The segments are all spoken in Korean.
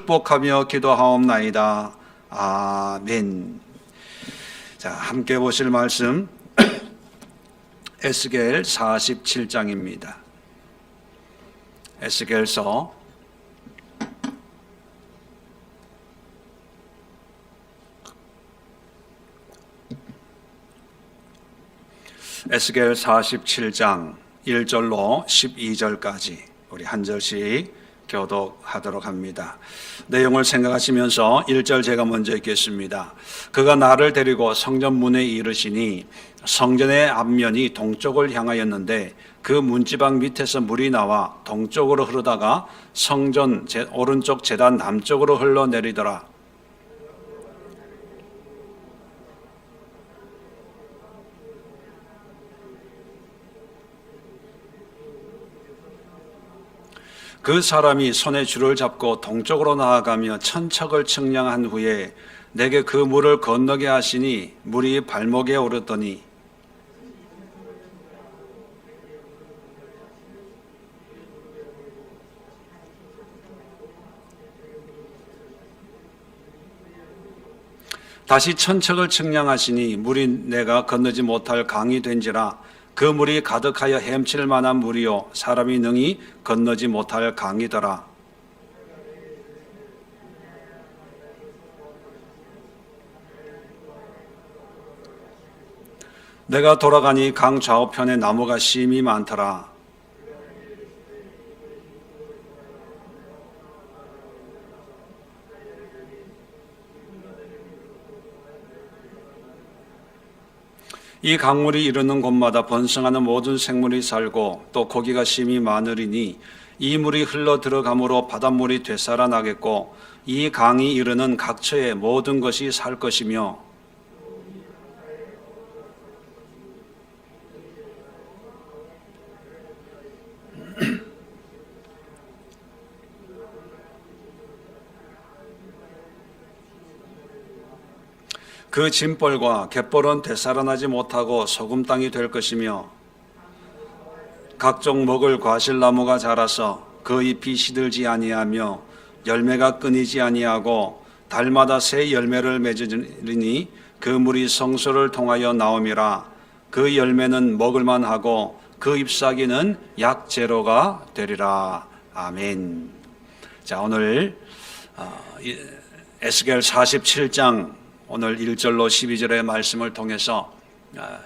축복하며 기도하옵나이다. 아멘. 자, 함께 보실 말씀 에스겔 47장입니다. 에스겔서 47장 1절로 12절까지 우리 한 절씩 교독하도록 합니다. 내용을 생각하시면서 1절 제가 먼저 읽겠습니다. 그가 나를 데리고 성전 문에 이르시니 성전의 앞면이 동쪽을 향하였는데 그 문지방 밑에서 물이 나와 동쪽으로 흐르다가 성전 오른쪽 제단 남쪽으로 흘러내리더라. 그 사람이 손에 줄을 잡고 동쪽으로 나아가며 천척을 측량한 후에 내게 그 물을 건너게 하시니 물이 발목에 오르더니 다시 천척을 측량하시니 물이 내가 건너지 못할 강이 된지라 그 물이 가득하여 헤엄칠 만한 물이요 사람이 능히 건너지 못할 강이더라. 내가 돌아가니 강 좌우편에 나무가 심이 많더라. 이 강물이 이르는 곳마다 번성하는 모든 생물이 살고 또 고기가 심히 많으리니 이 물이 흘러 들어가므로 바닷물이 되살아나겠고 이 강이 이르는 각처의 모든 것이 살 것이며 그 진벌과 갯벌은 되살아나지 못하고 소금 땅이 될 것이며 각종 먹을 과실나무가 자라서 그 잎이 시들지 아니하며 열매가 끊이지 아니하고 달마다 새 열매를 맺으리니 그 물이 성소를 통하여 나옴이라. 그 열매는 먹을만 하고 그 잎사귀는 약재로가 되리라. 아멘. 자, 오늘 에스겔 47장 오늘 1절로 12절의 말씀을 통해서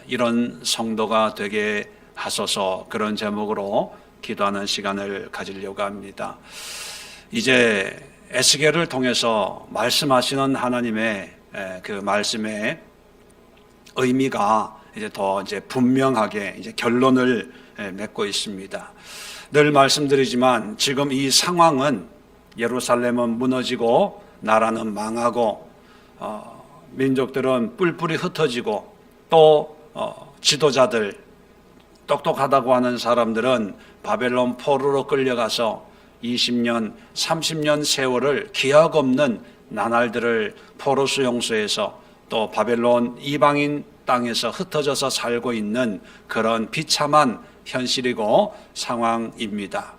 이런 성도가 되게 하소서, 그런 제목으로 기도하는 시간을 가지려고 합니다. 이제 에스겔을 통해서 말씀하시는 하나님의 그 말씀의 의미가 더 분명하게 결론을 맺고 있습니다. 늘 말씀드리지만 지금 이 상황은 예루살렘은 무너지고 나라는 망하고 민족들은 뿔뿔이 흩어지고 또 지도자들, 똑똑하다고 하는 사람들은 바벨론 포로로 끌려가서 20년, 30년 세월을 기약 없는 나날들을 포로 수용소에서 또 바벨론 이방인 땅에서 흩어져서 살고 있는 그런 비참한 현실이고 상황입니다.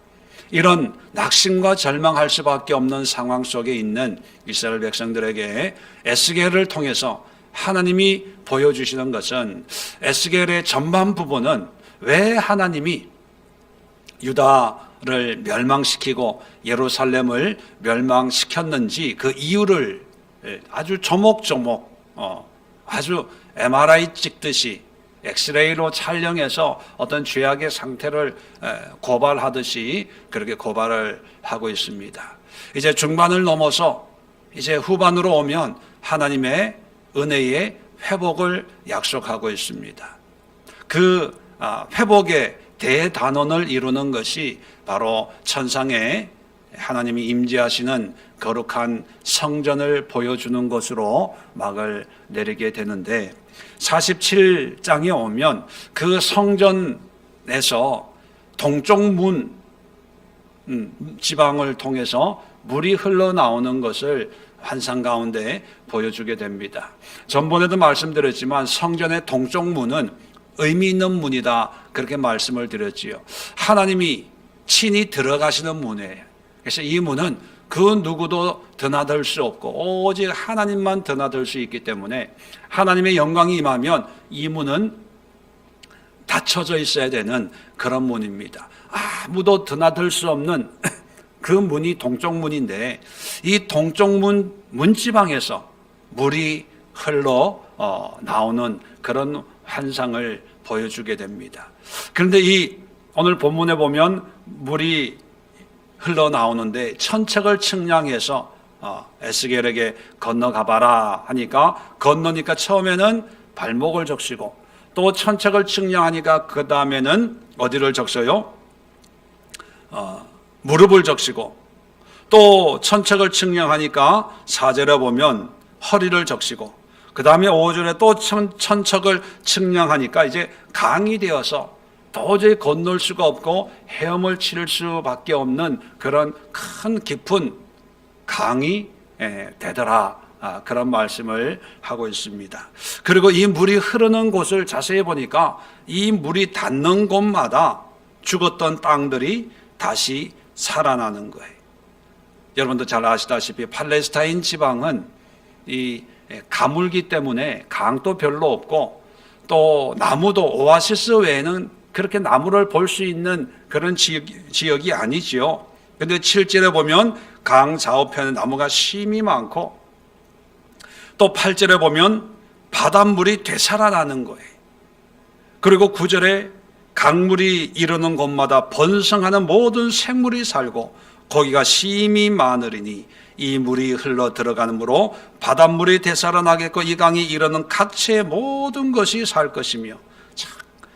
이런 낙심과 절망할 수밖에 없는 상황 속에 있는 이스라엘 백성들에게 에스겔을 통해서 하나님이 보여주시는 것은, 에스겔의 전반 부분은 왜 하나님이 유다를 멸망시키고 예루살렘을 멸망시켰는지 그 이유를 아주 조목조목 아주 MRI 찍듯이 엑스레이로 촬영해서 어떤 죄악의 상태를 고발하듯이 그렇게 고발을 하고 있습니다. 이제 중반을 넘어서 이제 후반으로 오면 하나님의 은혜의 회복을 약속하고 있습니다. 그 회복의 대단원을 이루는 것이 바로 천상에 하나님이 임재하시는 거룩한 성전을 보여주는 것으로 막을 내리게 되는데, 47장에 오면 그 성전에서 동쪽 문 지방을 통해서 물이 흘러나오는 것을 환상 가운데 보여주게 됩니다. 전번에도 말씀드렸지만 성전의 동쪽 문은 의미 있는 문이다, 그렇게 말씀을 드렸지요. 하나님이 친히 들어가시는 문이에요. 그래서 이 문은 그 누구도 드나들 수 없고 오직 하나님만 드나들 수 있기 때문에 하나님의 영광이 임하면 이 문은 닫혀져 있어야 되는 그런 문입니다. 아무도 드나들 수 없는 그 문이 동쪽 문인데 이 동쪽 문 문지방에서 물이 흘러 나오는 그런 환상을 보여주게 됩니다. 그런데 이 오늘 본문에 보면 물이 흘러나오는데 천척을 측량해서 에스겔에게 건너가봐라 하니까 건너니까 처음에는 발목을 적시고 또 천척을 측량하니까 그 다음에는 어디를 적셔요? 무릎을 적시고 또 천척을 측량하니까 4절에 보면 허리를 적시고 그 다음에 5절에 또 천척을 측량하니까 이제 강이 되어서 도저히 건널 수가 없고 헤엄을 칠 수밖에 없는 그런 큰 깊은 강이 되더라. 그런 말씀을 하고 있습니다. 그리고 이 물이 흐르는 곳을 자세히 보니까 이 물이 닿는 곳마다 죽었던 땅들이 다시 살아나는 거예요. 여러분도 잘 아시다시피 팔레스타인 지방은 이 가물기 때문에 강도 별로 없고 또 나무도 오아시스 외에는 그렇게 나무를 볼 수 있는 그런 지역이 아니지요. 그런데 7절에 보면 강 좌우편에 나무가 심이 많고 또 8절에 보면 바닷물이 되살아나는 거예요. 그리고 9절에 강물이 이르는 곳마다 번성하는 모든 생물이 살고 거기가 심이 많으리니 이 물이 흘러 들어가므로 바닷물이 되살아나겠고 이 강이 이르는 각체의 모든 것이 살 것이며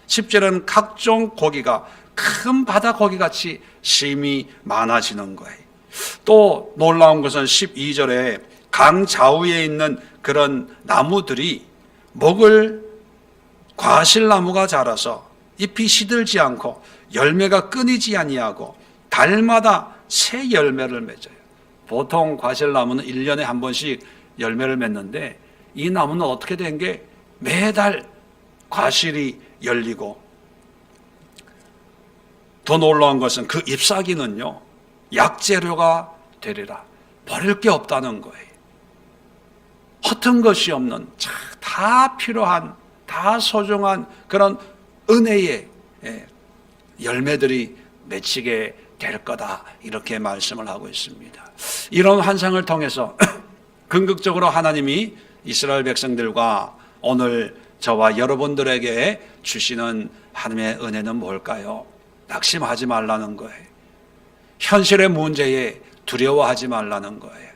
10절에는 각종 고기가 큰 바다 고기같이 심이 많아지는 거예요. 또 놀라운 것은 12절에 강 좌우에 있는 그런 나무들이 먹을 과실나무가 자라서 잎이 시들지 않고 열매가 끊이지 아니하고 달마다 새 열매를 맺어요. 보통 과실나무는 1년에 한 번씩 열매를 맺는데 이 나무는 어떻게 된 게 매달 과실이 열리고 더 놀라운 것은 그 잎사귀는요 약재료가 되리라. 버릴 게 없다는 거예요. 허튼 것이 없는 다 필요한 다 소중한 그런 은혜의 열매들이 맺히게 될 거다 이렇게 말씀을 하고 있습니다. 이런 환상을 통해서 궁극적으로 하나님이 이스라엘 백성들과 오늘 저와 여러분들에게 주시는 하나님의 은혜는 뭘까요? 낙심하지 말라는 거예요. 현실의 문제에 두려워하지 말라는 거예요.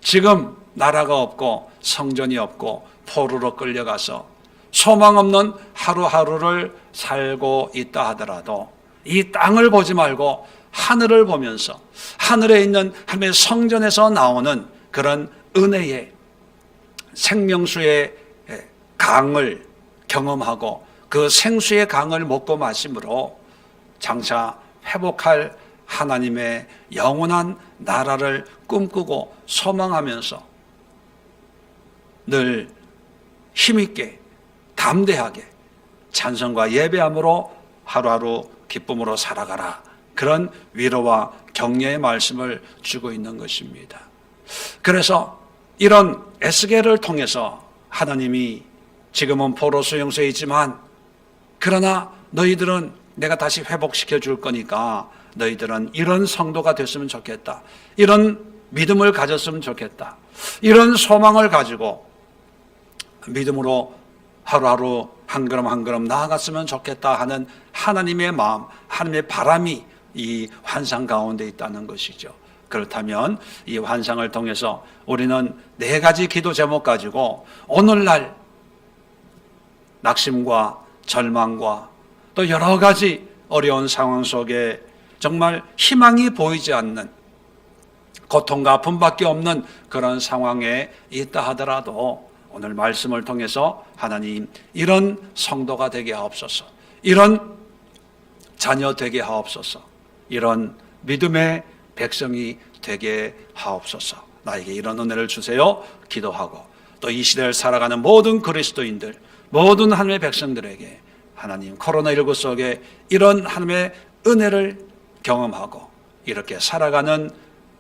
지금 나라가 없고 성전이 없고 포로로 끌려가서 소망 없는 하루하루를 살고 있다 하더라도 이 땅을 보지 말고 하늘을 보면서 하늘에 있는 하나님의 성전에서 나오는 그런 은혜의 생명수의 강을 경험하고 그 생수의 강을 먹고 마심으로 장차 회복할 하나님의 영원한 나라를 꿈꾸고 소망하면서 늘 힘있게 담대하게 찬송과 예배함으로 하루하루 기쁨으로 살아가라. 그런 위로와 격려의 말씀을 주고 있는 것입니다. 그래서 이런 에스겔을 통해서 하나님이 지금은 포로 수용소에 있지만 그러나 너희들은 내가 다시 회복시켜 줄 거니까 너희들은 이런 성도가 됐으면 좋겠다. 이런 믿음을 가졌으면 좋겠다. 이런 소망을 가지고 믿음으로 하루하루 한 걸음 한 걸음 나아갔으면 좋겠다 하는 하나님의 마음, 하나님의 바람이 이 환상 가운데 있다는 것이죠. 그렇다면 이 환상을 통해서 우리는 4가지 기도 제목 가지고 오늘날 낙심과 절망과 또 여러 가지 어려운 상황 속에 정말 희망이 보이지 않는 고통과 아픔밖에 없는 그런 상황에 있다 하더라도 오늘 말씀을 통해서 하나님 이런 성도가 되게 하옵소서, 이런 자녀 되게 하옵소서, 이런 믿음의 백성이 되게 하옵소서, 나에게 이런 은혜를 주세요 기도하고 또 이 시대를 살아가는 모든 그리스도인들, 모든 하나님의 백성들에게 하나님 코로나19 속에 이런 하나님의 은혜를 경험하고 이렇게 살아가는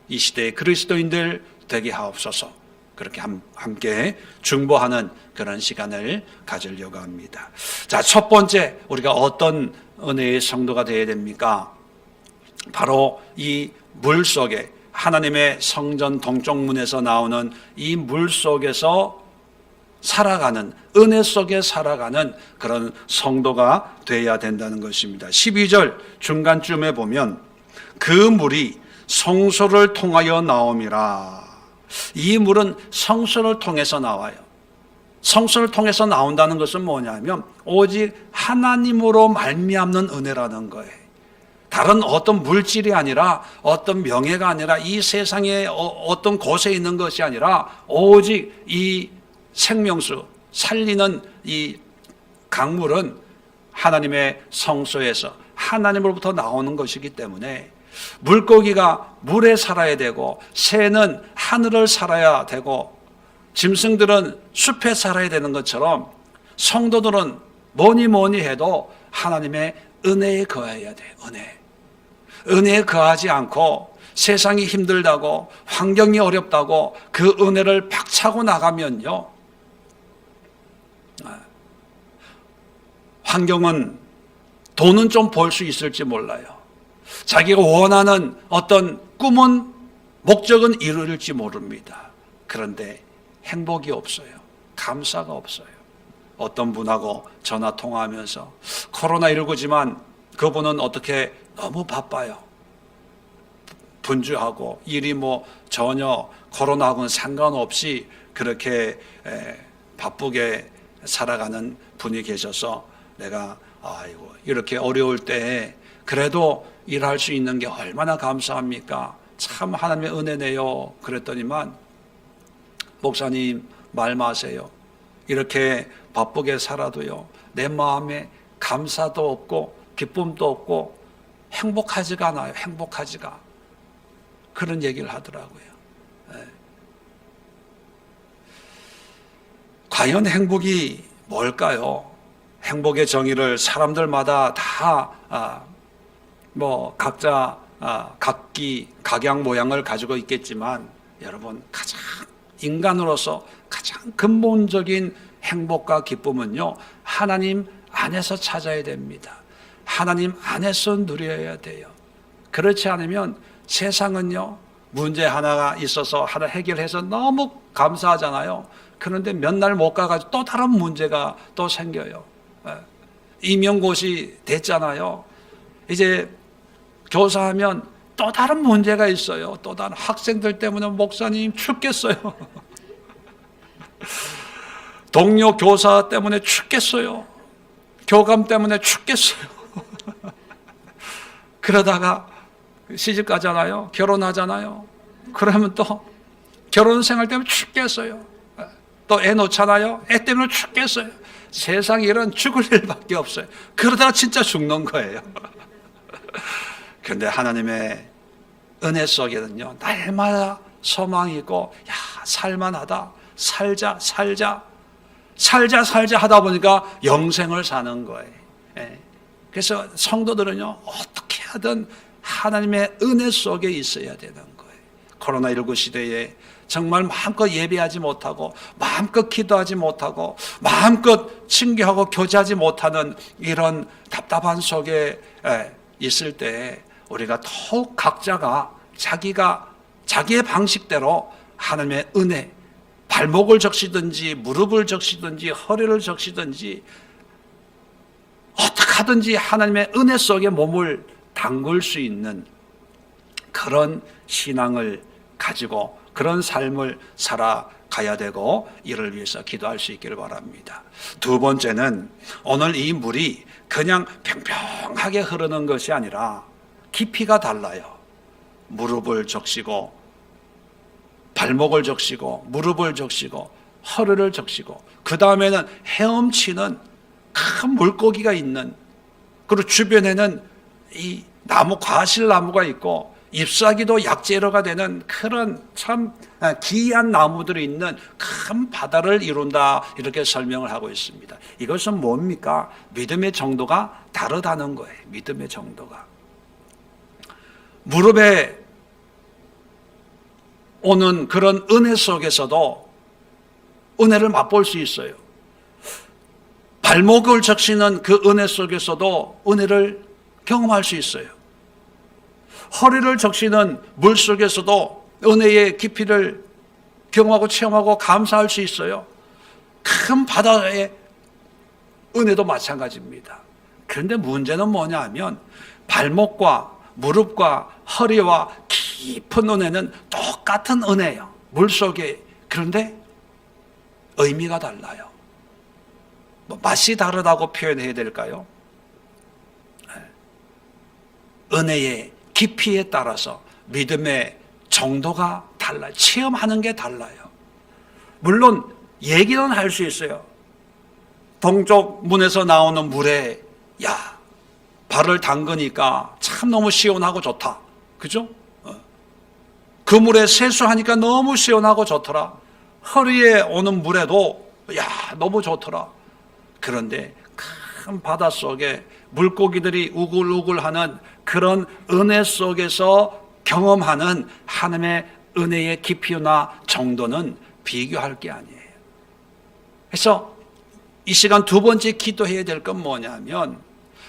이 시대의 그리스도인들 되게 하옵소서. 그렇게 함께 중보하는 그런 시간을 가지려고 합니다. 자, 첫 번째 우리가 어떤 은혜의 성도가 되어야 됩니까? 바로 이 물 속에, 하나님의 성전 동쪽문에서 나오는 이 물 속에서 살아가는, 은혜 속에 살아가는 그런 성도가 되어야 된다는 것입니다. 12절 중간쯤에 보면 그 물이 성소를 통하여 나옴이라. 이 물은 성소를 통해서 나와요. 성소를 통해서 나온다는 것은 뭐냐면 오직 하나님으로 말미암는 은혜라는 거예요. 다른 어떤 물질이 아니라, 어떤 명예가 아니라, 이 세상의 어떤 곳에 있는 것이 아니라 오직 이 생명수, 살리는 이 강물은 하나님의 성소에서 하나님으로부터 나오는 것이기 때문에 물고기가 물에 살아야 되고, 새는 하늘을 살아야 되고, 짐승들은 숲에 살아야 되는 것처럼 성도들은 뭐니 해도 하나님의 은혜에 거해야 돼요. 은혜에 거하지 않고 세상이 힘들다고, 환경이 어렵다고 그 은혜를 박차고 나가면요, 환경은, 돈은 좀 벌 수 있을지 몰라요. 자기가 원하는 어떤 꿈은, 목적은 이룰지 모릅니다. 그런데 행복이 없어요. 감사가 없어요. 어떤 분하고 전화 통화하면서 코로나19지만 그분은 어떻게 너무 바빠요. 분주하고 일이 전혀 코로나하고는 상관없이 그렇게 바쁘게 살아가는 분이 계셔서 내가 이렇게 어려울 때에 그래도 일할 수 있는 게 얼마나 감사합니까? 참 하나님의 은혜네요. 그랬더니만 목사님 말 마세요. 이렇게 바쁘게 살아도요, 내 마음에 감사도 없고 기쁨도 없고 행복하지가 않아요. 행복하지가. 그런 얘기를 하더라고요. 과연 행복이 뭘까요? 행복의 정의를 사람들마다 다 각자 각양 모양을 가지고 있겠지만, 여러분, 가장 인간으로서 가장 근본적인 행복과 기쁨은요, 하나님 안에서 찾아야 됩니다. 하나님 안에서 누려야 돼요. 그렇지 않으면 세상은요, 문제 하나가 있어서 하나 해결해서 너무 감사하잖아요. 그런데 몇 날 못 가가지고 또 다른 문제가 또 생겨요. 임용고시 됐잖아요. 이제 교사하면 또 다른 문제가 있어요. 또 다른 학생들 때문에 목사님 죽겠어요. 동료 교사 때문에 죽겠어요. 교감 때문에 죽겠어요. 그러다가 시집 가잖아요. 결혼하잖아요. 그러면 또 결혼 생활 때문에 죽겠어요. 또 애 놓잖아요. 애 때문에 죽겠어요. 세상 일은 죽을 일밖에 없어요. 그러다가 진짜 죽는 거예요. 그런데 하나님의 은혜 속에는요, 날마다 소망이 있고, 살만하다, 살자 하다 보니까 영생을 사는 거예요. 그래서 성도들은요, 어떻게 하든 하나님의 은혜 속에 있어야 되는 거예요. 코로나19 시대에 정말 마음껏 예배하지 못하고, 마음껏 기도하지 못하고, 마음껏 친교하고 교제하지 못하는 이런 답답한 속에 있을 때 우리가 더욱 각자가 자기의 방식대로 하나님의 은혜, 발목을 적시든지 무릎을 적시든지 허리를 적시든지 어떻게 하든지 하나님의 은혜 속에 몸을 담글 수 있는 그런 신앙을 가지고 그런 삶을 살아가야 되고, 이를 위해서 기도할 수 있기를 바랍니다. 두 번째는 오늘 이 물이 그냥 평평하게 흐르는 것이 아니라 깊이가 달라요. 무릎을 적시고, 발목을 적시고, 무릎을 적시고, 허리를 적시고, 그 다음에는 헤엄치는 큰 물고기가 있는, 그리고 주변에는 이 과실나무가 있고, 잎사귀도 약재료가 되는 그런 참 기이한 나무들이 있는 큰 바다를 이룬다, 이렇게 설명을 하고 있습니다. 이것은 뭡니까? 믿음의 정도가 다르다는 거예요. 믿음의 정도가. 무릎에 오는 그런 은혜 속에서도 은혜를 맛볼 수 있어요. 발목을 적시는 그 은혜 속에서도 은혜를 경험할 수 있어요. 허리를 적시는 물 속에서도 은혜의 깊이를 경험하고 체험하고 감사할 수 있어요. 큰 바다의 은혜도 마찬가지입니다. 그런데 문제는 뭐냐 하면 발목과 무릎과 허리와 깊은 은혜는 똑같은 은혜예요. 물속에. 그런데 의미가 달라요. 맛이 다르다고 표현해야 될까요? 은혜의 깊이에 따라서 믿음의 정도가 달라요. 체험하는 게 달라요. 물론 얘기는 할 수 있어요. 동쪽 문에서 나오는 물에 야, 발을 담그니까 참 너무 시원하고 좋다. 그죠? 그 물에 세수하니까 너무 시원하고 좋더라. 허리에 오는 물에도 야, 너무 좋더라. 그런데 큰 바다 속에 물고기들이 우글우글하는 그런 은혜 속에서 경험하는 하나님의 은혜의 깊이나 정도는 비교할 게 아니에요. 그래서 이 시간 두 번째 기도해야 될 건 뭐냐면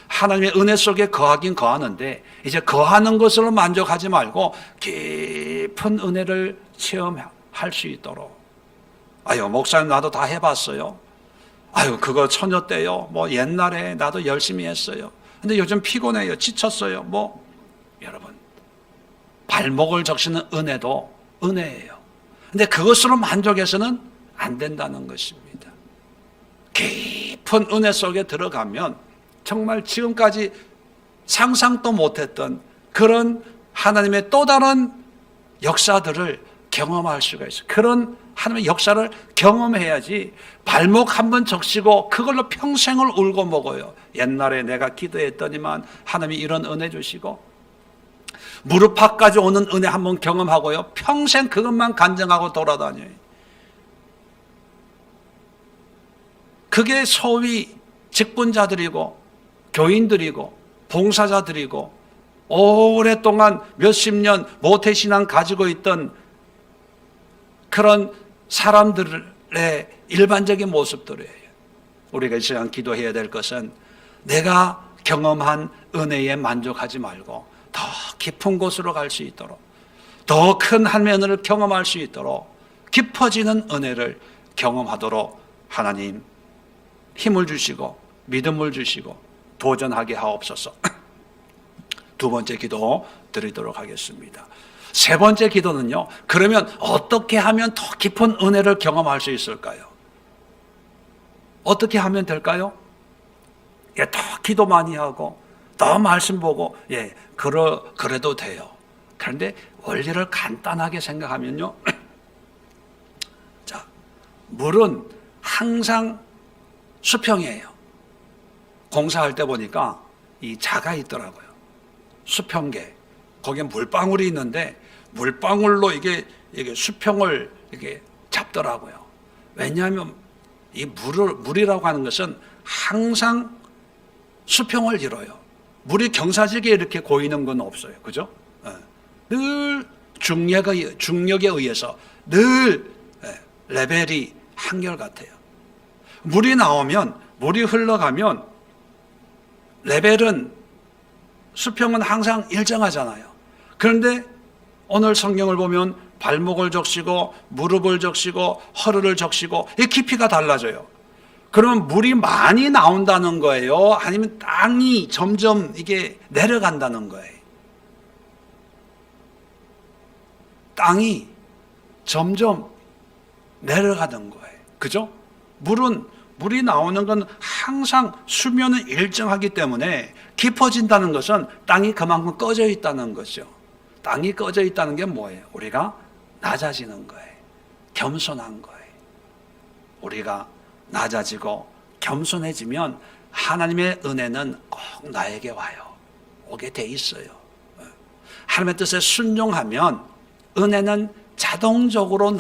하나님의 은혜 속에 거하긴 거하는데 이제 거하는 것으로 만족하지 말고 깊은 은혜를 체험할 수 있도록. 아유, 목사님 나도 다 해봤어요. 아유, 그거 처녀 때요. 뭐 옛날에 나도 열심히 했어요. 근데 요즘 피곤해요. 지쳤어요. 여러분, 발목을 적시는 은혜도 은혜예요. 근데 그것으로 만족해서는 안 된다는 것입니다. 깊은 은혜 속에 들어가면 정말 지금까지 상상도 못했던 그런 하나님의 또 다른 역사들을 경험할 수가 있어요. 그런 하나님의 역사를 경험해야지 발목 한번 적시고 그걸로 평생을 울고 먹어요. 옛날에 내가 기도했더니만 하나님이 이런 은혜 주시고 무릎팍까지 오는 은혜 한번 경험하고요. 평생 그것만 간증하고 돌아다녀요. 그게 소위 직분자들이고 교인들이고 봉사자들이고 오랫동안 몇십 년 모태신앙 가지고 있던 그런 사람들의 일반적인 모습들이에요. 우리가 이 시간 기도해야 될 것은 내가 경험한 은혜에 만족하지 말고 더 깊은 곳으로 갈 수 있도록 더 큰 하나님의 은혜를 경험할 수 있도록 깊어지는 은혜를 경험하도록 하나님 힘을 주시고 믿음을 주시고 도전하게 하옵소서. 두 번째 기도 드리도록 하겠습니다. 세 번째 기도는요, 그러면 어떻게 하면 더 깊은 은혜를 경험할 수 있을까요? 어떻게 하면 될까요? 더 기도 많이 하고 더 말씀 보고 그래도 돼요. 그런데 원리를 간단하게 생각하면요, 자, 물은 항상 수평이에요. 공사할 때 보니까 이 자가 있더라고요. 수평계. 거기에 물방울이 있는데 물방울로 이게 수평을 이렇게 잡더라고요. 왜냐하면 이 물이라고 하는 것은 항상 수평을 이뤄요. 물이 경사지게 이렇게 고이는 건 없어요. 그죠? 늘 중력에 의해서 늘 레벨이 한결같아요. 물이 나오면, 물이 흘러가면 레벨은, 수평은 항상 일정하잖아요. 그런데 오늘 성경을 보면 발목을 적시고 무릎을 적시고 허리를 적시고 이 깊이가 달라져요. 그러면 물이 많이 나온다는 거예요? 아니면 땅이 점점 이게 내려간다는 거예요? 땅이 점점 내려가는 거예요. 그죠? 물이 나오는 건 항상 수면은 일정하기 때문에 깊어진다는 것은 땅이 그만큼 꺼져 있다는 거죠. 땅이 꺼져 있다는 게 뭐예요? 우리가 낮아지는 거예요. 겸손한 거예요. 우리가 낮아지고 겸손해지면 하나님의 은혜는 꼭 나에게 와요. 오게 돼 있어요. 하나님의 뜻에 순종하면 은혜는 자동적으로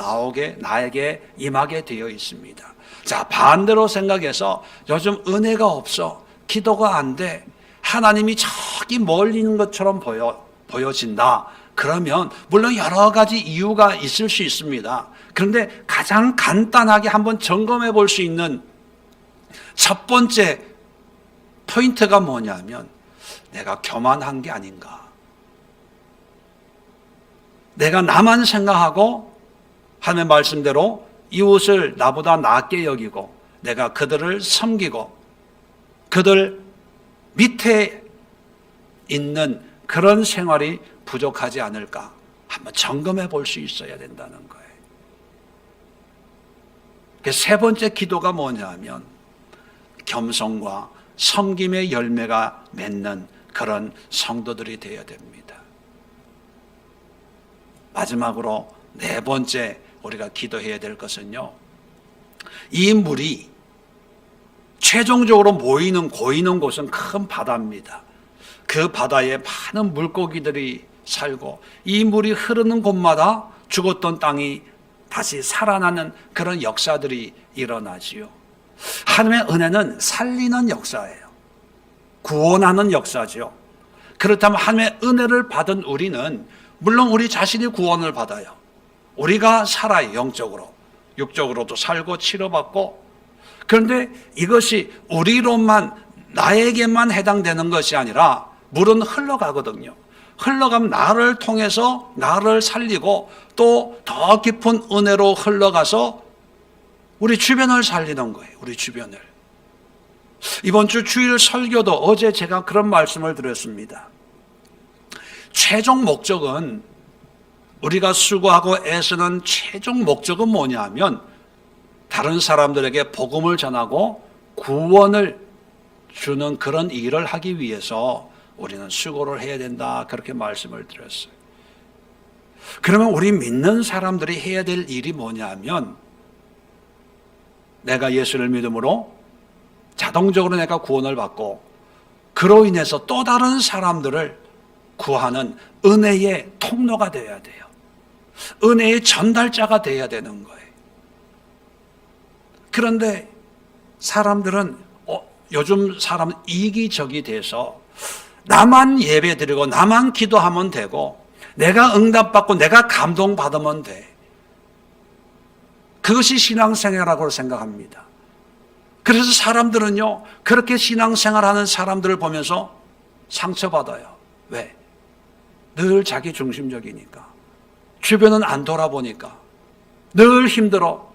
나에게 임하게 되어 있습니다. 자, 반대로 생각해서 요즘 은혜가 없어, 기도가 안 돼, 하나님이 저기 멀리 있는 것처럼 보여진다. 그러면 물론 여러 가지 이유가 있을 수 있습니다. 그런데 가장 간단하게 한번 점검해 볼 수 있는 첫 번째 포인트가 뭐냐면 내가 교만한 게 아닌가. 내가 나만 생각하고 하나님의 말씀대로 이웃을 나보다 낫게 여기고 내가 그들을 섬기고 그들 밑에 있는 그런 생활이 부족하지 않을까 한번 점검해 볼 수 있어야 된다는 거예요. 세 번째 기도가 뭐냐면 겸손과 섬김의 열매가 맺는 그런 성도들이 되어야 됩니다. 마지막으로 네 번째 우리가 기도해야 될 것은요, 이 물이 최종적으로 고이는 곳은 큰 바다입니다. 그 바다에 많은 물고기들이 살고 이 물이 흐르는 곳마다 죽었던 땅이 다시 살아나는 그런 역사들이 일어나지요. 하나님의 은혜는 살리는 역사예요. 구원하는 역사죠. 그렇다면 하나님의 은혜를 받은 우리는 물론 우리 자신이 구원을 받아요. 우리가 살아요. 영적으로. 육적으로도 살고 치료받고. 그런데 이것이 우리로만 나에게만 해당되는 것이 아니라 물은 흘러가거든요. 흘러가면 나를 통해서 나를 살리고 또 더 깊은 은혜로 흘러가서 우리 주변을 살리는 거예요. 우리 주변을. 이번 주 주일 설교도 어제 제가 그런 말씀을 드렸습니다. 최종 목적은 우리가 수고하고 애쓰는 최종 목적은 뭐냐면 다른 사람들에게 복음을 전하고 구원을 주는 그런 일을 하기 위해서 우리는 수고를 해야 된다. 그렇게 말씀을 드렸어요. 그러면 우리 믿는 사람들이 해야 될 일이 뭐냐면 내가 예수를 믿음으로 자동적으로 내가 구원을 받고 그로 인해서 또 다른 사람들을 구하는 은혜의 통로가 되어야 돼요. 은혜의 전달자가 되어야 되는 거예요. 그런데 사람들은 요즘 사람은 이기적이 돼서 나만 예배드리고 나만 기도하면 되고 내가 응답받고 내가 감동받으면 돼. 그것이 신앙생활이라고 생각합니다. 그래서 사람들은요 그렇게 신앙생활하는 사람들을 보면서 상처받아요. 왜? 늘 자기 중심적이니까. 주변은 안 돌아보니까. 늘 힘들어.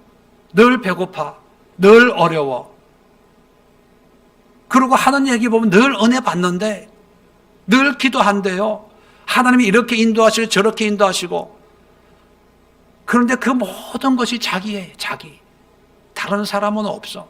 늘 배고파. 늘 어려워. 그리고 하는 얘기 보면 늘 은혜 받는데 늘 기도한대요. 하나님이 이렇게 인도하시고 저렇게 인도하시고. 그런데 그 모든 것이 자기예요. 자기. 다른 사람은 없어.